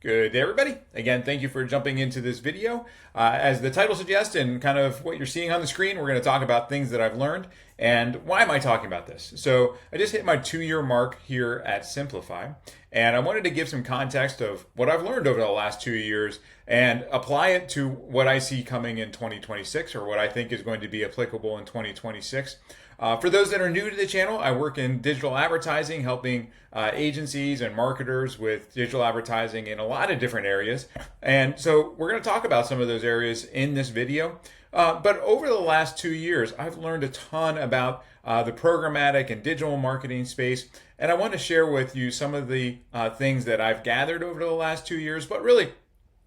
Good day, everybody. Again, thank you for jumping into this video. As the title suggests and kind of what you're seeing on the screen, we're going to talk about things that I've learned. And why am I talking about this? So I just hit my 2-year mark here at Simpli.fi, and I wanted to give some context of what I've learned over the last 2 years and apply it to what I see coming in 2026, or what I think is going to be applicable in 2026. For those that are new to the channel, I work in digital advertising, helping agencies and marketers with digital advertising in a lot of different areas. And so we're going to talk about some of those areas in this video. But over the last 2 years, I've learned a ton about the programmatic and digital marketing space. And I want to share with you some of the things that I've gathered over the last 2 years. But really,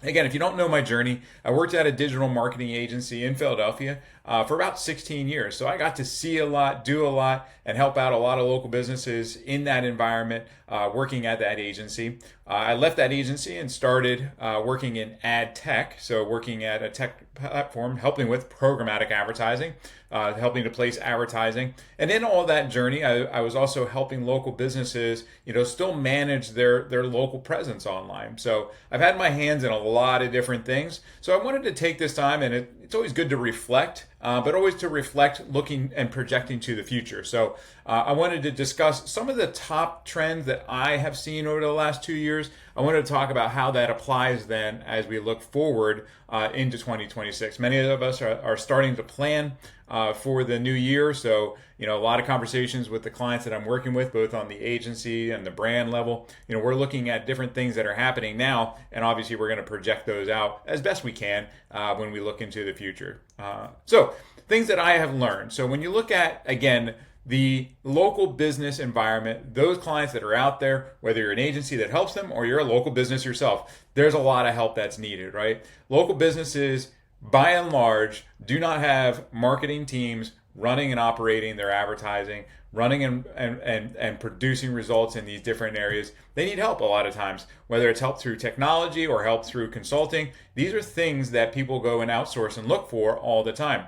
again, if you don't know my journey, I worked at a digital marketing agency in Philadelphia for about 16 years. So I got to see a lot, do a lot, and help out a lot of local businesses in that environment working at that agency. I left that agency and started working in ad tech, so working at a tech platform, helping with programmatic advertising, helping to place advertising. And in all that journey, I was also helping local businesses, still manage their local presence online. So I've had my hands in a lot of different things. So I wanted to take this time, and it's always good to reflect, but always to reflect looking and projecting to the future. So I wanted to discuss some of the top trends that I have seen over the last 2 years. I wanted to talk about how that applies then as we look forward into 2026. Many of us are starting to plan for the new year. So, a lot of conversations with the clients that I'm working with, both on the agency and the brand level, we're looking at different things that are happening now. And obviously we're going to project those out as best we can when we look into the future. So things that I have learned. So when you look at, again, the local business environment, those clients that are out there, whether you're an agency that helps them or you're a local business yourself, there's a lot of help that's needed, right? Local businesses, by and large, do not have marketing teams running and operating their advertising, running and producing results in these different areas. They need help a lot of times, whether it's help through technology or help through consulting. These are things that people go and outsource and look for all the time.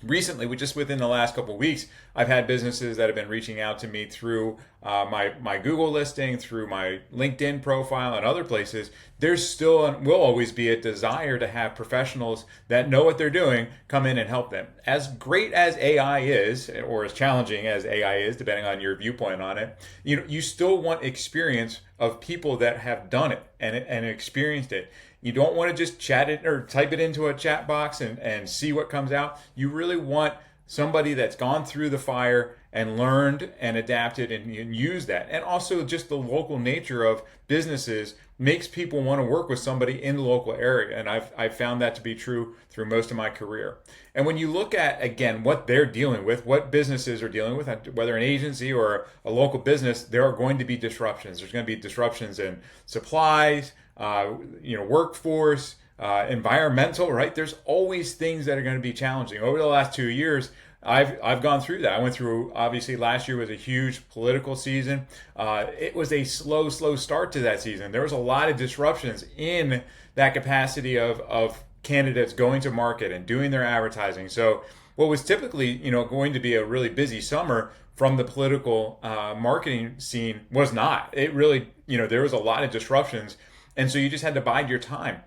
Recently, just within the last couple of weeks, I've had businesses that have been reaching out to me through my Google listing, through my LinkedIn profile, and other places. There's still and will always be a desire to have professionals that know what they're doing come in and help them. As great as AI is, or as challenging as AI is, depending on your viewpoint on it, you still want experience of people that have done it and experienced it. You don't want to just chat it or type it into a chat box and see what comes out. You really want somebody that's gone through the fire and learned and adapted and used that. And also just the local nature of businesses makes people want to work with somebody in the local area. And I've found that to be true through most of my career. And when you look at, again, what they're dealing with, what businesses are dealing with, whether an agency or a local business, there are going to be disruptions. There's going to be disruptions in supplies, workforce, environmental, right? There's always things that are going to be challenging. Over the last 2 years, I've gone through that. I went through, obviously, last year was a huge political season. It was a slow start to that season. There was a lot of disruptions in that capacity of candidates going to market and doing their advertising. So what was typically, going to be a really busy summer from the political marketing scene was not. It really, there was a lot of disruptions. And so you just had to bide your time.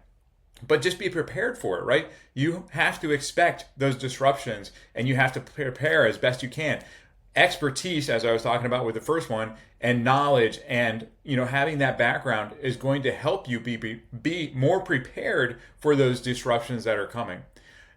But just be prepared for it, right? You have to expect those disruptions and you have to prepare as best you can. Expertise, as I was talking about with the first one, and knowledge and having that background is going to help you be more prepared for those disruptions that are coming.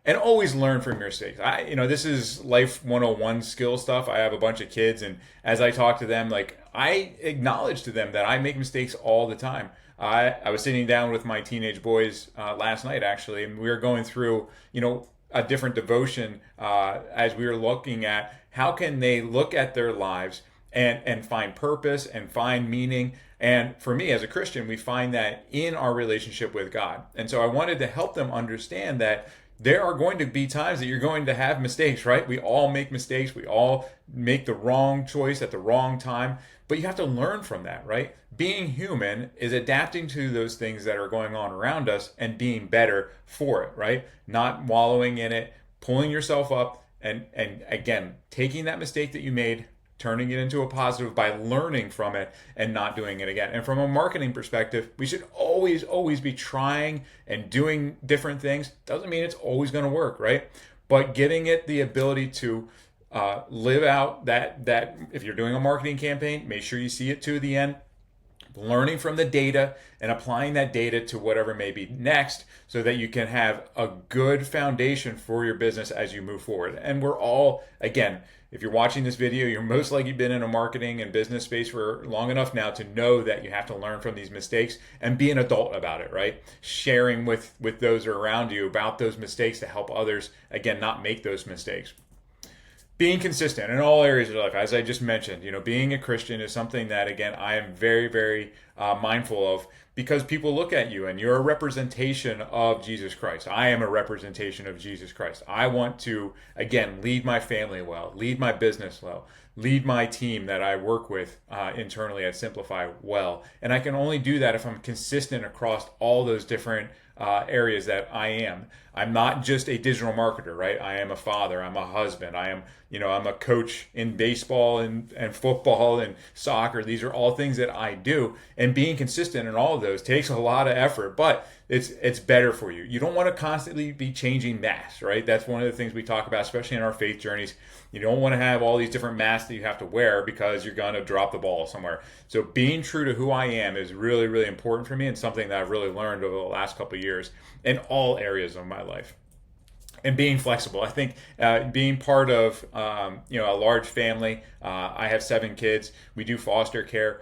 And always learn from your mistakes. This is life 101 skill stuff. I have a bunch of kids, and as I talk to them, I acknowledge to them that I make mistakes all the time. I was sitting down with my teenage boys last night, actually, and we were going through, a different devotion as we were looking at how can they look at their lives and find purpose and find meaning. And for me, as a Christian, we find that in our relationship with God. And so I wanted to help them understand that there are going to be times that you're going to have mistakes, right? We all make mistakes. We all make the wrong choice at the wrong time. But you have to learn from that, right? Being human is adapting to those things that are going on around us and being better for it, right? Not wallowing in it, pulling yourself up and again, taking that mistake that you made, turning it into a positive by learning from it and not doing it again. And from a marketing perspective, we should always be trying and doing different things. Doesn't mean it's always going to work, right? But giving it the ability to live out that if you're doing a marketing campaign, make sure you see it to the end, learning from the data and applying that data to whatever may be next so that you can have a good foundation for your business as you move forward. And we're all, again, if you're watching this video, you're most likely been in a marketing and business space for long enough now to know that you have to learn from these mistakes and be an adult about it, right? Sharing with those around you about those mistakes to help others, again, not make those mistakes. Being consistent in all areas of life, as I just mentioned, being a Christian is something that, again, I am very mindful of, because people look at you and you're a representation of Jesus Christ. I am a representation of Jesus Christ. I want to, again, lead my family well, lead my business well, lead my team that I work with internally at Simpli.fi well. And I can only do that if I'm consistent across all those different areas that I am. I'm not just a digital marketer, right? I am a father. I'm a husband. I'm a coach in baseball and football and soccer. These are all things that I do. And being consistent in all of those takes a lot of effort, but it's better for you. You don't want to constantly be changing masks, right? That's one of the things we talk about, especially in our faith journeys. You don't want to have all these different masks that you have to wear because you're going to drop the ball somewhere. So being true to who I am is really important for me, and something that I've really learned over the last couple of years in all areas of my life. And being flexible. I think being part of a large family. I have 7 kids. We do foster care.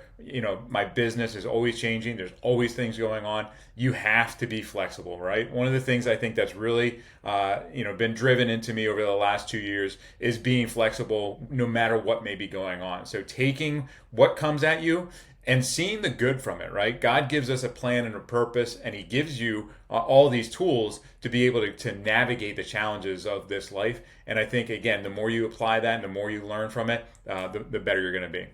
My business is always changing. There's always things going on. You have to be flexible, right? One of the things I think that's really been driven into me over the last 2 years is being flexible no matter what may be going on. So taking what comes at you and seeing the good from it, right? God gives us a plan and a purpose, and He gives you all these tools to be able to navigate the challenges of this life. And I think, again, the more you apply that and the more you learn from it, the better you're going to be.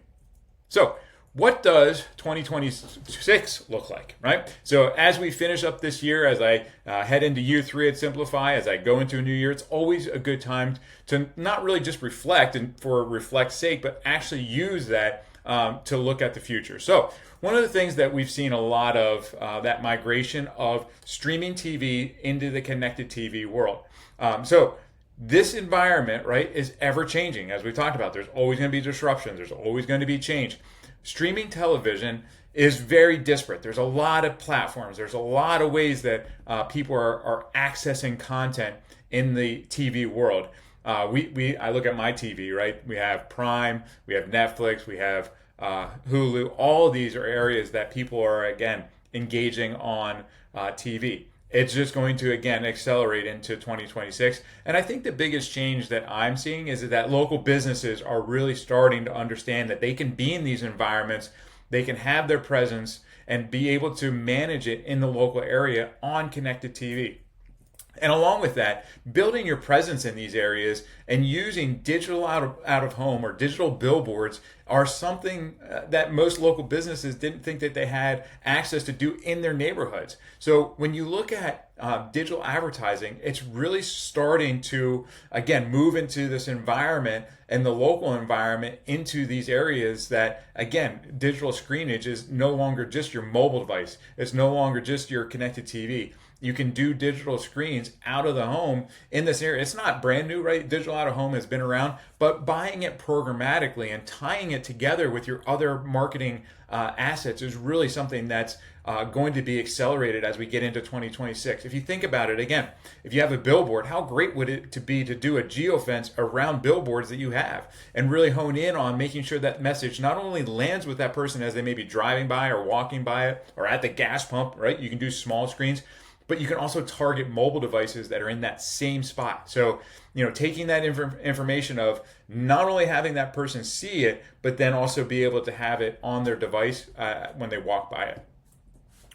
So what does 2026 look like, right? So as we finish up this year, as I head into year 3 at Simpli.fi, as I go into a new year, it's always a good time to not really just reflect and for reflect's sake, but actually use that to look at the future. So one of the things that we've seen a lot of that migration of streaming TV into the connected TV world. So this environment, right, is ever changing. As we talked about, there's always going to be disruptions. There's always going to be change. Streaming television is very disparate. There's a lot of platforms. There's a lot of ways that people are accessing content in the TV world. I look at my TV, right? We have Prime, we have Netflix, we have Hulu. All of these are areas that people are, again, engaging on TV. It's just going to, again, accelerate into 2026. And I think the biggest change that I'm seeing is that local businesses are really starting to understand that they can be in these environments, they can have their presence and be able to manage it in the local area on connected TV. And along with that, building your presence in these areas and using digital out of home or digital billboards are something that most local businesses didn't think that they had access to do in their neighborhoods. So when you look at digital advertising, it's really starting to, again, move into this environment and the local environment into these areas that, again, digital screenage is no longer just your mobile device. It's no longer just your connected TV. You can do digital screens out of the home in this area. It's not brand new, right? Digital out of home has been around, but buying it programmatically and tying it together with your other marketing assets is really something that's going to be accelerated as we get into 2026. If you think about it, again, if you have a billboard, how great would it be to do a geofence around billboards that you have and really hone in on making sure that message not only lands with that person as they may be driving by or walking by it or at the gas pump, right? You can do small screens, but you can also target mobile devices that are in that same spot. So, taking that information of not only having that person see it, but then also be able to have it on their device when they walk by it.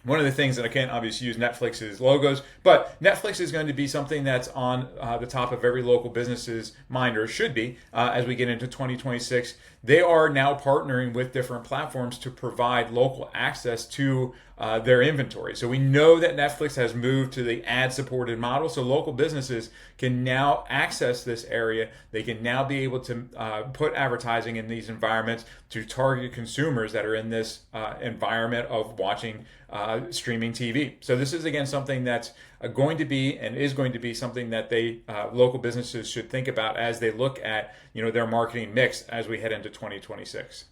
One of the things that I can't obviously use Netflix's logos, but Netflix is going to be something that's on the top of every local business's mind, or should be, as we get into 2026. they are now partnering with different platforms to provide local access to their inventory. So we know that Netflix has moved to the ad-supported model, so local businesses can now access this area. They can now be able to put advertising in these environments to target consumers that are in this environment of watching streaming TV. So this is again something that's going to be and is going to be something that they local businesses should think about as they look at their marketing mix as we head into 2026.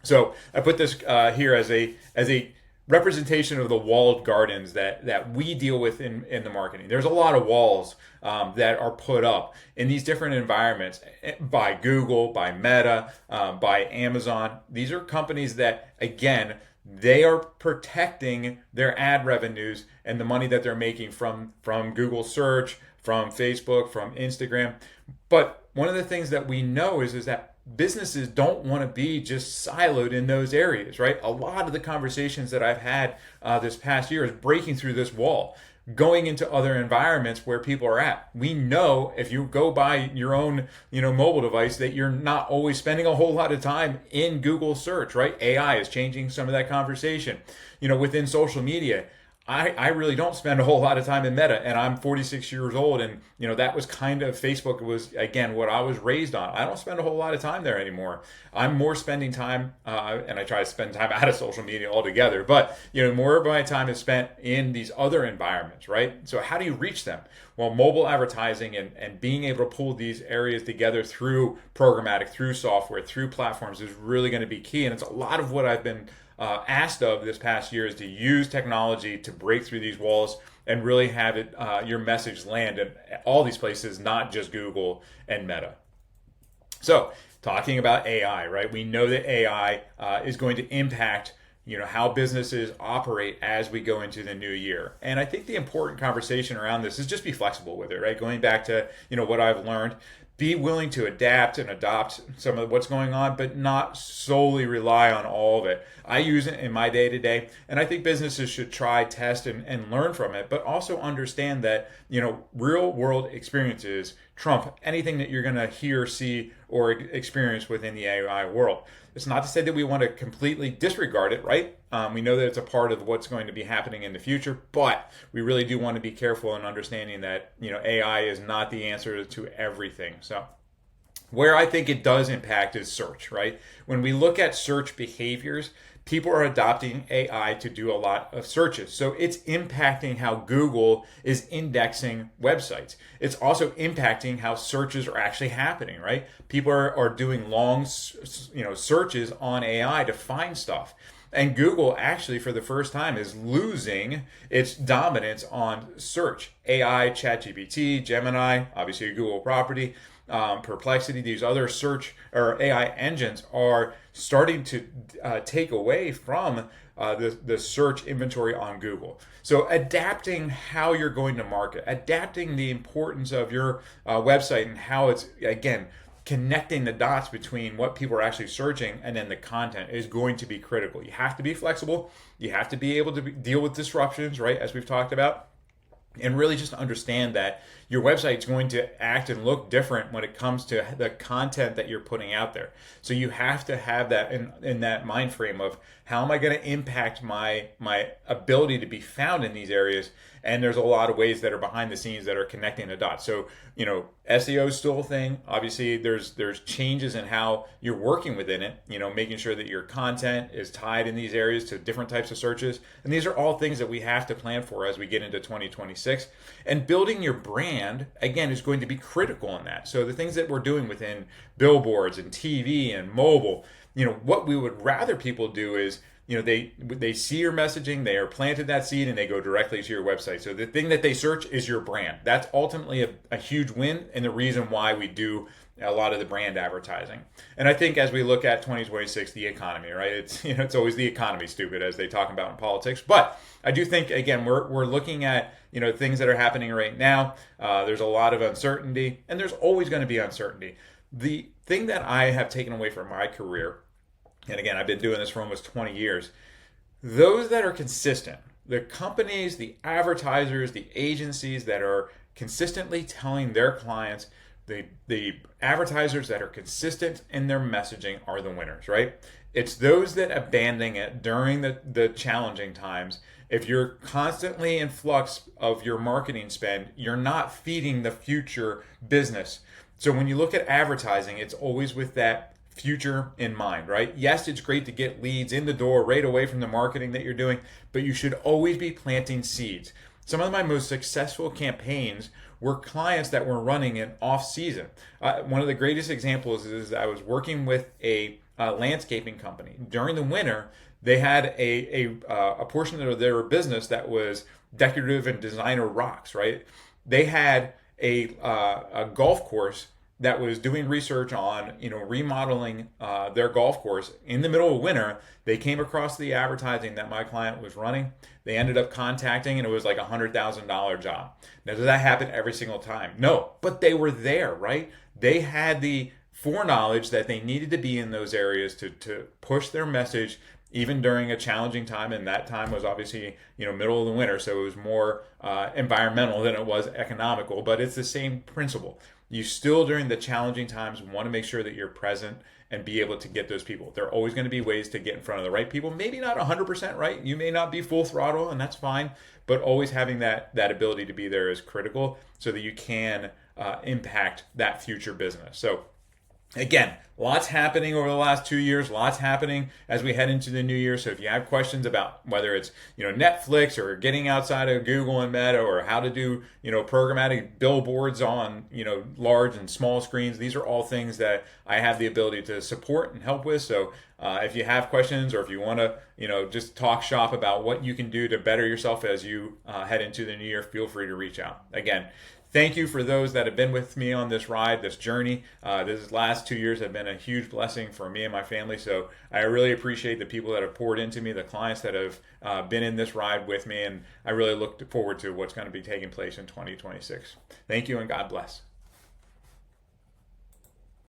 So I put this here as a representation of the walled gardens that we deal with in the marketing. There's a lot of walls that are put up in these different environments by Google, by Meta, by Amazon. These are companies that, again, they are protecting their ad revenues and the money that they're making from Google search, from Facebook, from Instagram. But one of the things that we know is that businesses don't want to be just siloed in those areas, right? A lot of the conversations that I've had this past year is breaking through this wall, going into other environments where people are at. We know if you go by your own, mobile device that you're not always spending a whole lot of time in Google search, right? AI is changing some of that conversation. Within social media, I really don't spend a whole lot of time in Meta, and I'm 46 years old, and that was kind of Facebook was again what I was raised on. I don't spend a whole lot of time there anymore. I'm more spending time, and I try to spend time out of social media altogether. But more of my time is spent in these other environments, right? So how do you reach them? Well, mobile advertising and being able to pull these areas together through programmatic, through software, through platforms is really going to be key, and it's a lot of what I've been asked of this past year is to use technology to break through these walls and really have it your message land in all these places, not just Google and Meta. So talking about AI, right? We know that AI is going to impact how businesses operate as we go into the new year. And I think the important conversation around this is just be flexible with it, right? Going back to what I've learned, be willing to adapt and adopt some of what's going on, but not solely rely on all of it. I use it in my day-to-day, and I think businesses should try, test, and learn from it, but also understand that, real-world experiences trump anything that you're going to hear, see, or experience within the AI world. It's not to say that we want to completely disregard it, right? We know that it's a part of what's going to be happening in the future, but we really do want to be careful in understanding that AI is not the answer to everything. So where I think it does impact is search, right? When we look at search behaviors, people are adopting AI to do a lot of searches. So it's impacting how Google is indexing websites. It's also impacting how searches are actually happening, right? People are doing long, searches on AI to find stuff. And Google actually, for the first time, is losing its dominance on search. AI, ChatGPT, Gemini, obviously a Google property, Perplexity, these other search or AI engines are starting to take away from the search inventory on Google. So adapting how you're going to market, adapting the importance of your website and how it's, again, connecting the dots between what people are actually searching and then the content is going to be critical. You have to be flexible. You have to be able to deal with disruptions, right, as we've talked about. And really just understand that your website's going to act and look different when it comes to the content that you're putting out there. So you have to have that in that mind frame of how am I going to impact my ability to be found in these areas. And there's a lot of ways that are behind the scenes that are connecting the dots. So, SEO is still a thing. Obviously, there's changes in how you're working within it, making sure that your content is tied in these areas to different types of searches. And these are all things that we have to plan for as we get into 2026. And building your brand, again, is going to be critical in that. So the things that we're doing within billboards and TV and mobile, what we would rather people do is, they see your messaging, they are planted that seed, and they go directly to your website. So the thing that they search is your brand. That's ultimately a huge win and the reason why we do a lot of the brand advertising. And I think as we look at 2026, the economy, right? It's always the economy, stupid, as they talk about in politics. But I do think, again, we're looking at things that are happening right now. There's a lot of uncertainty, and there's always going to be uncertainty. The thing that I have taken away from my career, and again, I've been doing this for almost 20 years, those that are consistent, the companies, the advertisers, the agencies that are consistently telling their clients the advertisers that are consistent in their messaging are the winners, right? It's those that abandon it during the challenging times. If you're constantly in flux of your marketing spend, you're not feeding the future business. So when you look at advertising, it's always with that future in mind, right? Yes, it's great to get leads in the door right away from the marketing that you're doing, but you should always be planting seeds. Some of my most successful campaigns were clients that were running in off season. One of the greatest examples is I was working with a landscaping company. During the winter, they had a portion of their business that was decorative and designer rocks, right? They had a golf course that was doing research on remodeling their golf course in the middle of winter. They came across the advertising that my client was running. They ended up contacting, and it was like $100,000 job. Now, does that happen every single time? No, but they were there, right? They had the foreknowledge that they needed to be in those areas to push their message even during a challenging time, and that time was obviously middle of the winter, so it was more environmental than it was economical, but it's the same principle. You still, during the challenging times, want to make sure that you're present and be able to get those people. There are always going to be ways to get in front of the right people. Maybe not 100% right. You may not be full throttle, and that's fine. But always having that ability to be there is critical so that you can impact that future business. So again, lots happening over the last 2 years, lots happening as we head into the new year. So if you have questions about whether it's Netflix or getting outside of Google and Meta, or how to do programmatic billboards on large and small screens, these are all things that I have the ability to support and help with. So if you have questions, or if you want to just talk shop about what you can do to better yourself as you head into the new year, feel free to reach out. Again, thank you for those that have been with me on this ride, this journey. This last 2 years have been a huge blessing for me and my family. So I really appreciate the people that have poured into me, the clients that have been in this ride with me, and I really look forward to what's going to be taking place in 2026. Thank you, and God bless.